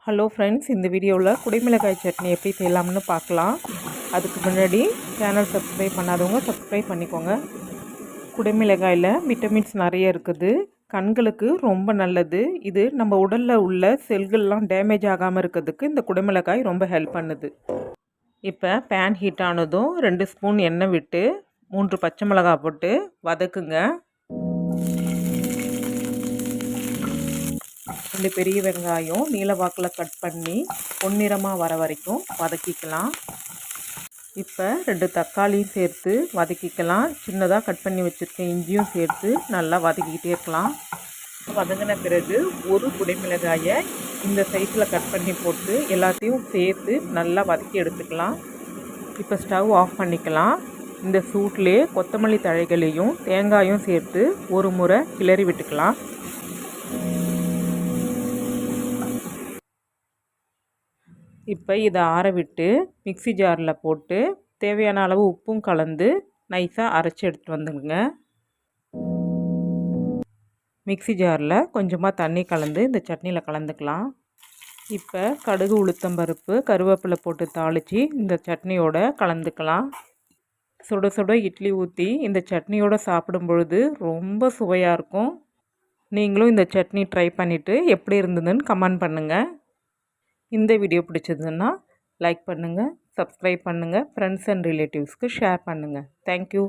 Hello friends, இந்த வீடியோவில் குடைமிளகாய் சட்னி எப்படி செய்யலாம்னு பார்க்கலாம். அதுக்கு முன்னாடி சேனல் சப்ஸ்கிரைப் பண்ணாதவங்க சப்ஸ்கிரைப் பண்ணிக்கோங்க. குடைமிளகாயில் விட்டமின்ஸ் நிறைய இருக்குது, கண்களுக்கு ரொம்ப நல்லது. இது நம்ம உடலில் உள்ள செல்கள்லாம் டேமேஜ் ஆகாமல் இருக்கிறதுக்கு இந்த குடைமிளகாய் ரொம்ப ஹெல்ப் பண்ணுது. இப்போ பேன் ஹீட் ஆனதும் 2 ஸ்பூன் எண்ணெய் விட்டு 3 பச்சை மிளகாய் போட்டு வதக்குங்க. 2 பெரிய வெங்காயம் நீல வாக்கில் கட் பண்ணி பொன்னிறமாக வர வரைக்கும் வதக்கிக்கலாம். இப்போ 2 தக்காளியும் சேர்த்து வதக்கிக்கலாம். சின்னதாக கட் பண்ணி வச்சுருக்கேன் இஞ்சியும் சேர்த்து நல்லா வதக்கிக்கிட்டே இருக்கலாம். வதங்கின பிறகு ஒரு குடைமிளகாயை இந்த சைஸில் கட் பண்ணி போட்டு எல்லாத்தையும் சேர்த்து நல்லா வதக்கி எடுத்துக்கலாம். இப்போ ஸ்டவ் ஆஃப் பண்ணிக்கலாம். இந்த சூட்லேயே கொத்தமல்லி தழைகளையும் தேங்காயும் சேர்த்து ஒரு முறை கிளறி விட்டுக்கலாம். இப்போ இதை ஆற விட்டு மிக்ஸி ஜாரில் போட்டு தேவையான அளவு உப்பும் கலந்து நைஸாக அரைச்சி எடுத்துகிட்டு வந்துடுங்க. மிக்ஸி ஜாரில் கொஞ்சமாக தண்ணி கலந்து இந்த சட்னியில் கலந்துக்கலாம். இப்போ கடுகு, உளுத்தம்பருப்பு, கருவேப்பிலை போட்டு தாளித்து இந்த சட்னியோடு கலந்துக்கலாம். சுட சுட இட்லி ஊற்றி இந்த சட்னியோடு சாப்பிடும் பொழுது ரொம்ப சுவையாக இருக்கும். நீங்களும் இந்த சட்னி ட்ரை பண்ணிவிட்டு எப்படி இருந்ததுன்னு கமெண்ட் பண்ணுங்கள். இந்த வீடியோ பிடிச்சதுன்னா லைக் பண்ணுங்கள், சப்ஸ்கிரைப் பண்ணுங்கள், ஃப்ரெண்ட்ஸ் அண்ட் ரிலேட்டிவ்ஸ்க்கு ஷேர் பண்ணுங்கள். தேங்க்யூ.